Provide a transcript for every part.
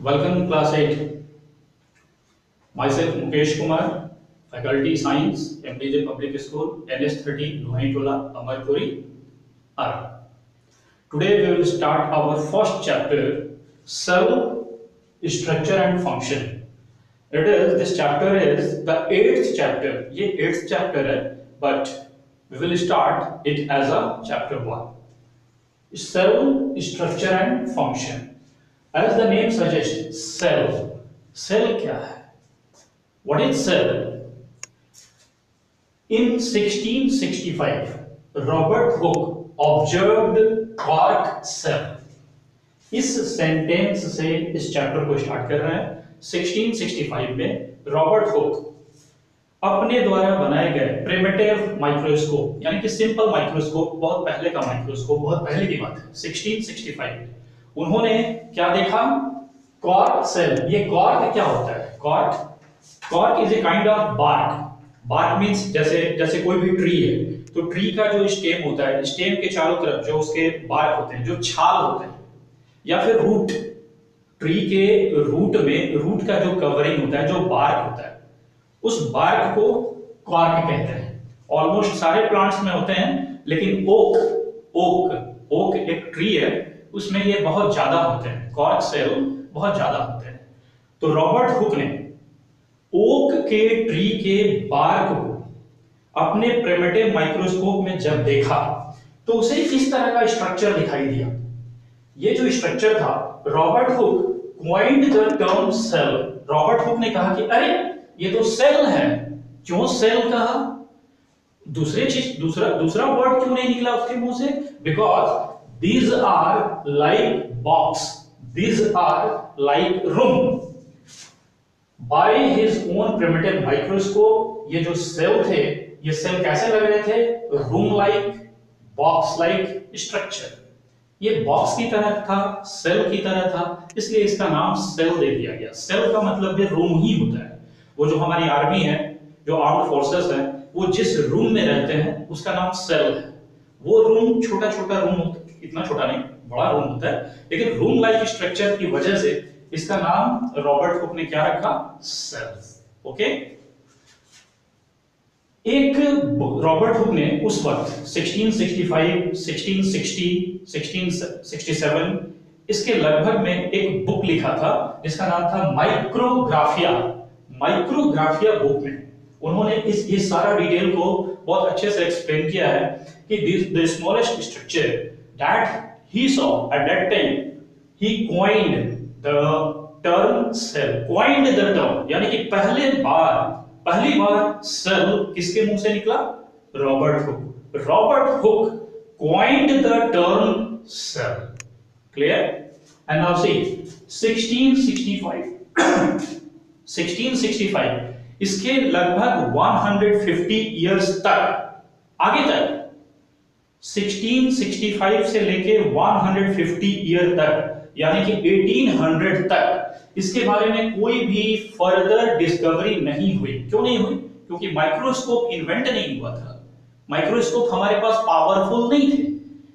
Welcome class 8. Myself Mukesh Kumar, Faculty Science, MDJ Public School, NS30, Lohaitola, Amarpuri, Ara. Today we will start our first chapter, Cell Structure and Function. This chapter is the 8th chapter. ये 8th chapter है, but we will start it as a chapter 1. Cell Structure and Function. As the name suggests, cell क्या है? What is cell? In 1665, Robert Hooke observed quark cell. इस sentence से इस chapter को start कर रहे हैं। 1665 में रॉबर्ट हुक अपने द्वारा बनाए गए प्रिमिटिव माइक्रोस्कोप यानी कि सिंपल माइक्रोस्कोप, बहुत पहले का माइक्रोस्कोप, बहुत पहले की बात है। 1665 में उन्होंने क्या देखा? Quark cell. ये क्वार्क क्या होता है? Quark is a kind of bark. Bark means जैसे कोई भी ट्री है तो ट्री का जो स्टेम होता है, स्टेम के चारों तरफ जो उसके बार्क होते हैं, जो छाल होते हैं, या फिर रूट, ट्री के रूट का जो कवरिंग होता है, जो बार्क होता है, उस बार्क को क्वार्क कहते हैं। ऑलमोस्ट सारे प्लांट्स में होते हैं, लेकिन ओक एक ट्री है, उसमें ये बहुत ज्यादा होते हैं, क्वार्क सेल बहुत ज्यादा होते हैं। तो रॉबर्ट हुक ने ओक के ट्री के बार्क को अपने प्रिमिटिव माइक्रोस्कोप में जब देखा तो उसे इस तरह का स्ट्रक्चर दिखाई दिया। ये जो स्ट्रक्चर था, Robert Hooke coined the term cell. Robert Hooke ने कहा कि अरे ये तो सेल है। क्यों सेल कहा? दूसरा वर्ड क्यों नहीं निकला उसके मुंह से? Because these are like box, these are like room. By his own primitive microscope, ये जो सेल थे, ये सेल कैसे लग रहे थे? Room like, box like structure. ये बॉक्स की तरह था, सेल की तरह था, इसलिए इसका नाम सेल दे दिया गया। सेल का मतलब ये रूम ही होता है। वो जो हमारी आर्मी है, जो आर्म्ड फोर्सेस है, वो जिस रूम में रहते हैं उसका नाम सेल है। वो रूम छोटा रूम होता है, इतना छोटा नहीं, बड़ा रूम होता है, लेकिन रूम लाइक स्ट्रक्चर की वजह से इसका नाम रॉबर्ट हुक ने क्या रखा? सेल। ओके। एक रॉबर्ट हुक ने उस वक्त 1665, 1660, 1667 इसके लगभग में एक बुक लिखा था जिसका नाम था माइक्रोग्राफिया। माइक्रोग्राफिया बुक में उन्होंने इस सारा डिटेल को बहुत अच्छे से एक्सप्लेन किया है कि the smallest structure that he saw at that time, he coined the term cell. Coined the term यानी कि पहली बार सेल किसके मुंह से निकला? Robert Hooke. Robert Hooke coined the term cell. Clear? And now see 1665 इसके लगभग 150 इयर्स तक, आगे तक 1665 से लेके 150 ईयर तक, यानी कि 1800 तक इसके बारे में कोई भी फर्दर डिस्कवरी नहीं हुई। क्यों नहीं हुई? क्योंकि माइक्रोस्कोप इन्वेंट नहीं हुआ था। माइक्रोस्कोप हमारे पास पावरफुल नहीं थे,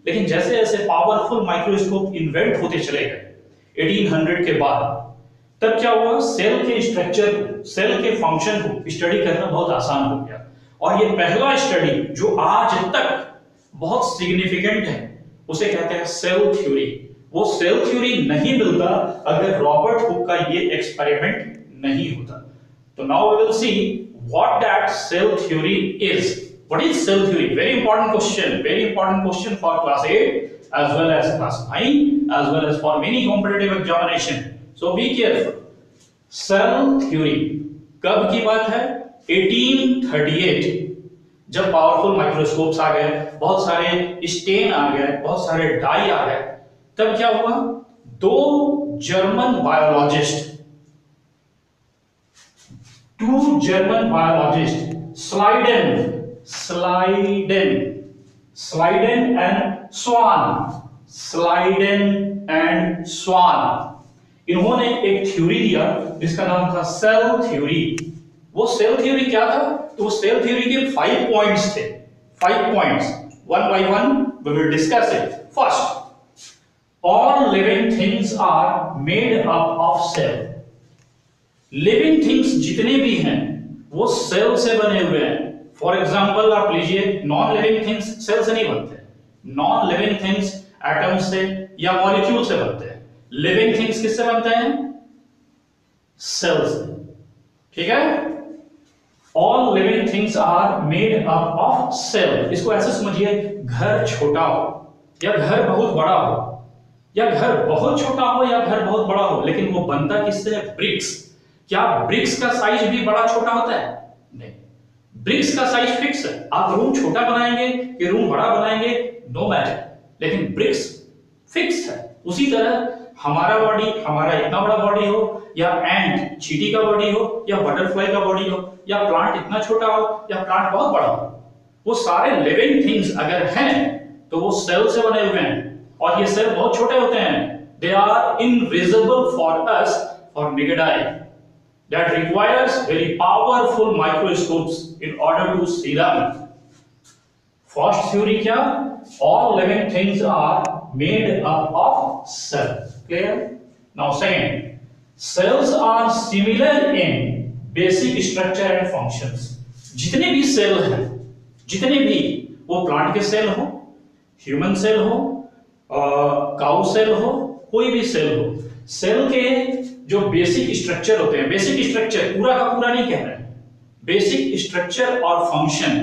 लेकिन जैसे जैसे पावरफुल माइक्रोस्कोप इन्वेंट होते चले गए 1800 के बाद, तब क्या हुआ? सेल के स्ट्रक्चर, सेल के फंक्शन को स्टडी करना बहुत आसान हो गया। और ये पहला स्टडी जो आज तक बहुत सिग्निफिकेंट है, उसे कहते हैं सेल थ्योरी। वो सेल थ्योरी नहीं मिलता अगर रॉबर्ट हुक का ये एक्सपेरिमेंट नहीं होता। तो now we will see what that cell theory is. What is cell theory? Very important question for class 8 as well as class 9 as well as for many competitive examination. So be careful. Cell theory कब की बात है? 1838, जब powerful microscopes आ गए, बहुत सारे stand आ गए, बहुत सारे डाई आ गए, तब क्या हुआ? दो जर्मन बायोलॉजिस्ट, स्लाइडेन एंड स्वान, इन्होंने एक थ्योरी दिया जिसका नाम था सेल थ्योरी। वो सेल थ्योरी क्या था? तो सेल थ्योरी के 5 पॉइंट्स थे। 5 points, one by one we will discuss it. First, all living things are made up of cell. Living things जितने भी हैं वो सेल से बने हुए हैं। फॉर एग्जाम्पल आप लीजिए, नॉन लिविंग थिंग्स सेल से नहीं बनते। नॉन लिविंग थिंग्स एटम से या मॉलिक्यूल से बनते हैं। लिविंग थिंग्स किससे बनते हैं? सेल से। ठीक है, all living things are made up of cell. इसको ऐसे समझिए, घर छोटा हो या घर बहुत बड़ा हो, या घर बहुत छोटा हो या घर बहुत बड़ा हो, लेकिन वो बनता किससे है? ब्रिक्स। क्या ब्रिक्स का साइज भी बड़ा छोटा होता है? नहीं, ब्रिक्स का साइज फिक्स है। आप रूम छोटा बनाएंगे कि रूम बड़ा बनाएंगे, नो मैटर, लेकिन ब्रिक्स फिक्स है। उसी तरह हमारा बॉडी, हमारा इतना बड़ा बॉडी हो, या एंट चींटी का बॉडी हो, या बटरफ्लाई का बॉडी हो, या प्लांट इतना छोटा हो या प्लांट बहुत बड़ा हो, वो सारे लिविंग थिंग्स अगर हैं तो वो सेल से बने हुए हैं। और ये सेल बहुत छोटे होते हैं। They are invisible for us, for naked eye, that requires very powerful microscopes in order to see them. First theory क्या? All living things are made up of cell. Clear? Now second, cells are similar in basic structure and functions. जितने भी cell हैं, जितने भी, वो plant के cell हो, human cell हो, काउ सेल हो, कोई भी सेल हो, सेल के जो बेसिक स्ट्रक्चर होते हैं, बेसिक स्ट्रक्चर पूरा का पूरा नहीं कह रहे हैं, बेसिक स्ट्रक्चर और फंक्शन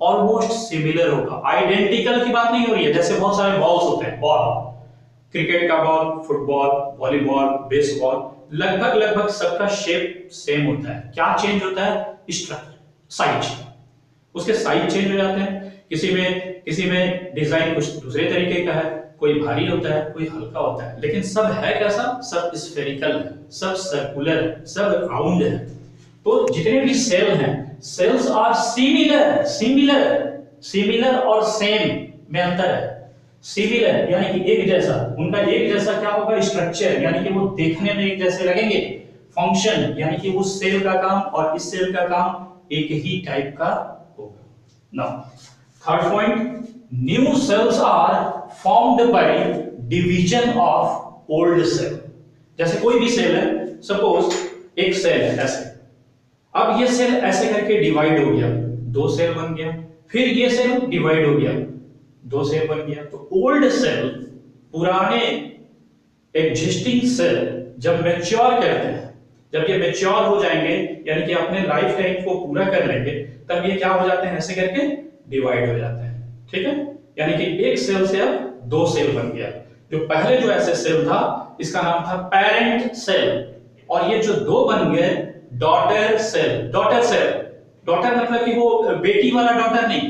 ऑलमोस्ट सिमिलर होगा। आइडेंटिकल की बात नहीं हो रही है। जैसे बहुत सारे बॉल्स होते हैं, बॉल, क्रिकेट का बॉल, फुटबॉल, वॉलीबॉल, बेसबॉल, लगभग लगभग सबका शेप सेम होता है। क्या चेंज होता है? स्ट्रक्चर, साइज, उसके साइज चेंज हो जाते हैं। किसी में डिजाइन कुछ दूसरे तरीके का है, कोई भारी होता है, कोई हल्का होता है, लेकिन सब है कैसा? सब स्फेरिकल है, सब सर्कुलर है, सब राउंड है। तो जितने भी सेल हैं, सेल्स आर सिमिलर। सिमिलर और सेम में अंतर है। सिमिलर यानी कि एक जैसा, उनका एक जैसा क्या होगा? स्ट्रक्चर, यानी कि वो देखने में एक जैसे लगेंगे। फंक्शन यानी कि उस सेल का काम और इस सेल का काम एक ही टाइप का होगा। Now third point, new cells are formed by division of old cell. जैसे कोई भी सेल है, सपोज एक सेल है ऐसे, अब ये सेल ऐसे करके डिवाइड हो गया, दो सेल बन गया, फिर ये सेल डिवाइड हो गया, दो सेल बन गया। तो ओल्ड सेल, पुराने एग्जिस्टिंग सेल जब मैच्योर करते हैं, जब ये मैच्योर हो जाएंगे, यानी कि अपने लाइफ टाइम को पूरा कर लेंगे, तब ये क्या हो जाते हैं? ऐसे करके डिवाइड हो जाते हैं। ठीक है, यानी कि एक सेल से अब दो सेल बन गया। जो पहले जो ऐसे सेल था, इसका नाम था पेरेंट सेल, और ये जो दो बन गए, डॉटर सेल। डॉटर मतलब कि वो बेटी वाला डॉटर नहीं,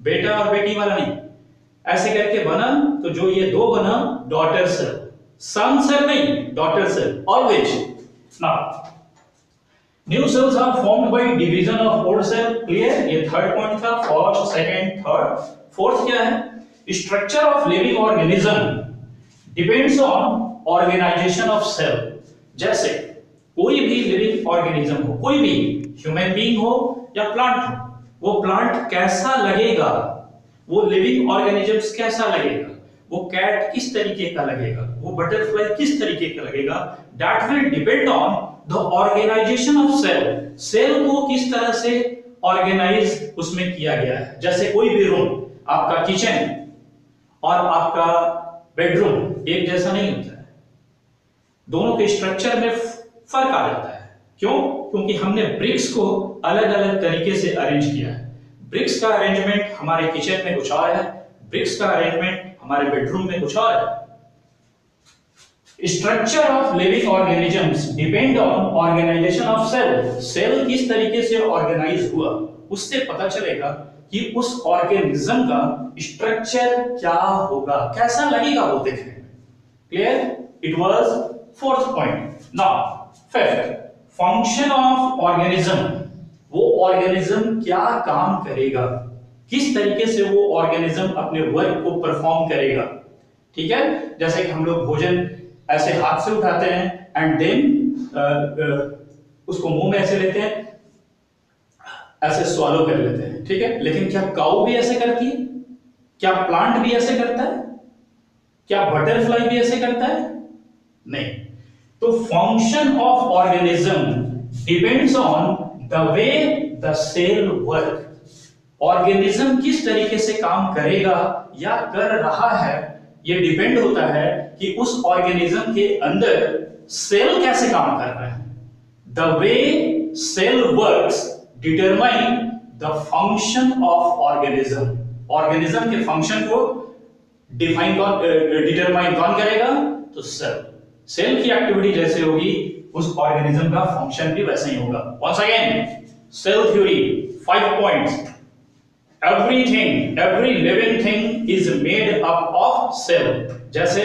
बेटा और बेटी वाला नहीं, ऐसे करके बना, तो जो ये दो बना डॉटर सेल। सन सेल नहीं, daughter cell always. Now new cells are formed by division of old cell. Clear? ये थर्ड पॉइंट था, फर्स्ट, सेकंड, थर्ड। फोर्थ क्या है? Structure of living organism depends on organisation of cell. जैसे कोई भी living organism हो, कोई भी ह्यूमन बीइंग हो या प्लांट हो, वो प्लांट कैसा लगेगा, वो लिविंग ऑर्गेनिजम्स कैसा लगेगा, वो कैट किस तरीके का लगेगा, वो बटरफ्लाई किस तरीके का लगेगा, that will depend on the organisation of cell. Cell को किस तरह से ऑर्गेनाइज उसमें किया गया है। जैसे कोई भी रूम, आपका किचन और आपका बेडरूम एक जैसा नहीं होता है, दोनों के स्ट्रक्चर में फर्क आ जाता है। क्यों? क्योंकि हमने ब्रिक्स को अलग अलग तरीके से अरेंज किया है। ब्रिक्स का अरेंजमेंट हमारे किचन में कुछ और है, ब्रिक्स का अरेंजमेंट हमारे बेडरूम में कुछ और है। Structure of living organisms depend on organisation of cell. Cell किस तरीके से ऑर्गेनाइज हुआ, उससे पता चलेगा कि उस ऑर्गेनिज्म का स्ट्रक्चर क्या होगा, कैसा लगेगा वो देखने में। Clear? It was fourth point. Now fifth, function of organism. वो ऑर्गेनिज्म क्या काम करेगा, किस तरीके से वो ऑर्गेनिज्म अपने वर्क को परफॉर्म करेगा। ठीक है, जैसे कि हम लोग भोजन ऐसे हाथ से उठाते हैं एंड देन उसको मुंह में ऐसे लेते हैं, ऐसे स्वॉलो कर लेते हैं। ठीक है, लेकिन क्या काऊ भी ऐसे करती है? क्या प्लांट भी ऐसे करता है? क्या बटरफ्लाई भी ऐसे करता है? नहीं। तो function of organism depends on the way the cell work. Organism किस तरीके से काम करेगा या कर रहा है, यह डिपेंड होता है कि उस ऑर्गेनिज्म के अंदर सेल कैसे काम कर रहा है। The way cell works determine the function of organism. Organism के फंक्शन को डिटरमाइन कौन करेगा? तो सेल। सेल की एक्टिविटी जैसे होगी उस ऑर्गेनिज्म का फंक्शन भी वैसा ही होगा। Once again, cell theory 5 points. every living thing is made up of cell। जैसे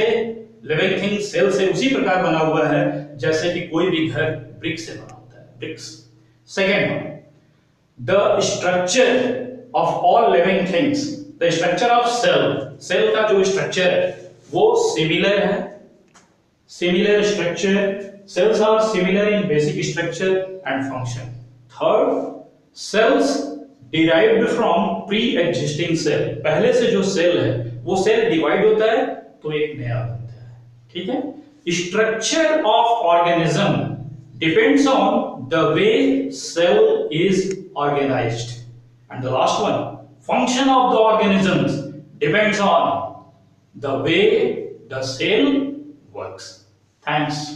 लिविंग थिंग सेल से उसी प्रकार बना हुआ है जैसे कि कोई भी घर ब्रिक से बना होता है, bricks. Second, the structure of all living things, the structure of cell, cell का जो स्ट्रक्चर है वो सिमिलर है, similar structure, cells are similar in basic structure and function। Third, cells derived from pre-existing cell, पहले से जो cell है वो सेल डिवाइड होता है तो एक नया बनता है, ठीक है। Structure of organism depends on the way cell is organised, and the last one, function of the organisms depends on the way the cell works. Thanks.